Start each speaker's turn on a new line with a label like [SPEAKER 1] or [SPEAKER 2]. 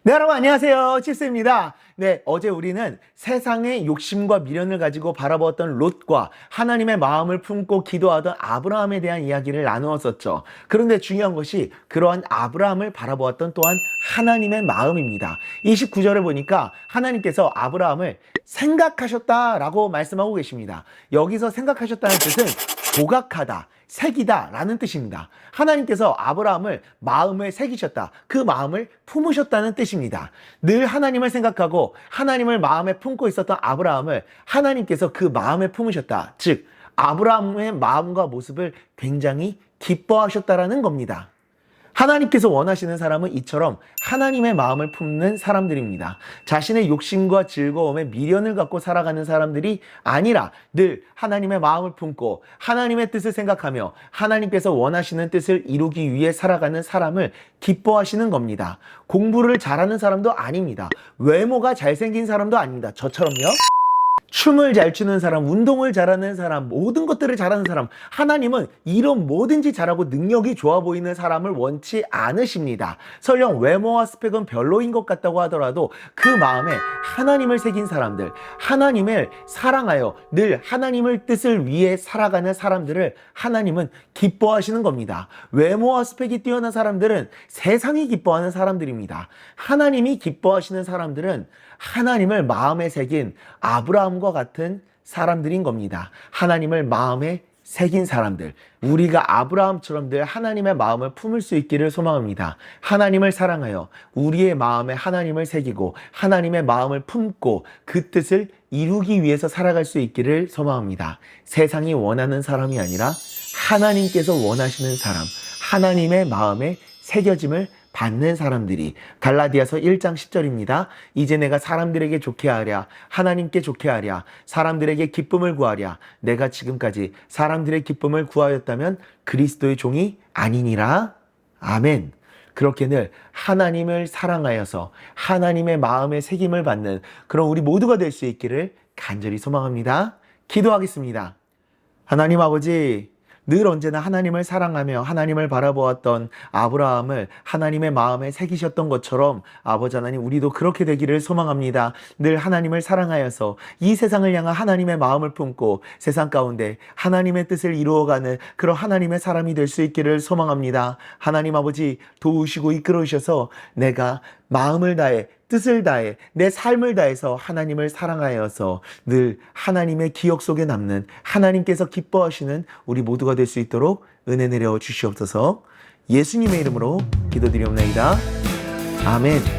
[SPEAKER 1] 네, 여러분 안녕하세요. 칠스입니다. 네, 어제 우리는 세상의 욕심과 미련을 가지고 바라보았던 롯과 하나님의 마음을 품고 기도하던 아브라함에 대한 이야기를 나누었었죠. 그런데 중요한 것이 그러한 아브라함을 바라보았던 또한 하나님의 마음입니다. 29절에 보니까 하나님께서 아브라함을 생각하셨다라고 말씀하고 계십니다. 여기서 생각하셨다는 뜻은 조각하다, 새기다 라는 뜻입니다. 하나님께서 아브라함을 마음에 새기셨다. 그 마음을 품으셨다는 뜻입니다. 늘 하나님을 생각하고 하나님을 마음에 품고 있었던 아브라함을 하나님께서 그 마음에 품으셨다. 즉 아브라함의 마음과 모습을 굉장히 기뻐하셨다라는 겁니다. 하나님께서 원하시는 사람은 이처럼 하나님의 마음을 품는 사람들입니다. 자신의 욕심과 즐거움에 미련을 갖고 살아가는 사람들이 아니라 늘 하나님의 마음을 품고 하나님의 뜻을 생각하며 하나님께서 원하시는 뜻을 이루기 위해 살아가는 사람을 기뻐하시는 겁니다. 공부를 잘하는 사람도 아닙니다. 외모가 잘생긴 사람도 아닙니다. 저처럼요. 춤을 잘 추는 사람, 운동을 잘하는 사람, 모든 것들을 잘하는 사람, 하나님은 이런 뭐든지 잘하고 능력이 좋아 보이는 사람을 원치 않으십니다. 설령 외모와 스펙은 별로인 것 같다고 하더라도 그 마음에 하나님을 새긴 사람들, 하나님을 사랑하여 늘 하나님의 뜻을 위해 살아가는 사람들을 하나님은 기뻐하시는 겁니다. 외모와 스펙이 뛰어난 사람들은 세상이 기뻐하는 사람들입니다. 하나님이 기뻐하시는 사람들은 하나님을 마음에 새긴 아브라함과 같은 사람들인 겁니다. 하나님을 마음에 새긴 사람들, 우리가 아브라함처럼 늘 하나님의 마음을 품을 수 있기를 소망합니다. 하나님을 사랑하여 우리의 마음에 하나님을 새기고 하나님의 마음을 품고 그 뜻을 이루기 위해서 살아갈 수 있기를 소망합니다. 세상이 원하는 사람이 아니라 하나님께서 원하시는 사람, 하나님의 마음에 새겨짐을 받는 사람들이. 갈라디아서 1장 10절입니다. 이제 내가 사람들에게 좋게 하랴, 하나님께 좋게 하랴, 사람들에게 기쁨을 구하랴. 내가 지금까지 사람들의 기쁨을 구하였다면 그리스도의 종이 아니니라. 아멘. 그렇게 늘 하나님을 사랑하여서 하나님의 마음에 새김을 받는 그런 우리 모두가 될 수 있기를 간절히 소망합니다. 기도하겠습니다. 하나님 아버지, 늘 언제나 하나님을 사랑하며 하나님을 바라보았던 아브라함을 하나님의 마음에 새기셨던 것처럼 아버지 하나님, 우리도 그렇게 되기를 소망합니다. 늘 하나님을 사랑하여서 이 세상을 향한 하나님의 마음을 품고 세상 가운데 하나님의 뜻을 이루어가는 그런 하나님의 사람이 될 수 있기를 소망합니다. 하나님 아버지, 도우시고 이끌어주셔서 내가 마음을 다해 뜻을 다해 내 삶을 다해서 하나님을 사랑하여서 늘 하나님의 기억 속에 남는, 하나님께서 기뻐하시는 우리 모두가 될 수 있도록 은혜 내려 주시옵소서. 예수님의 이름으로 기도드리옵나이다. 아멘.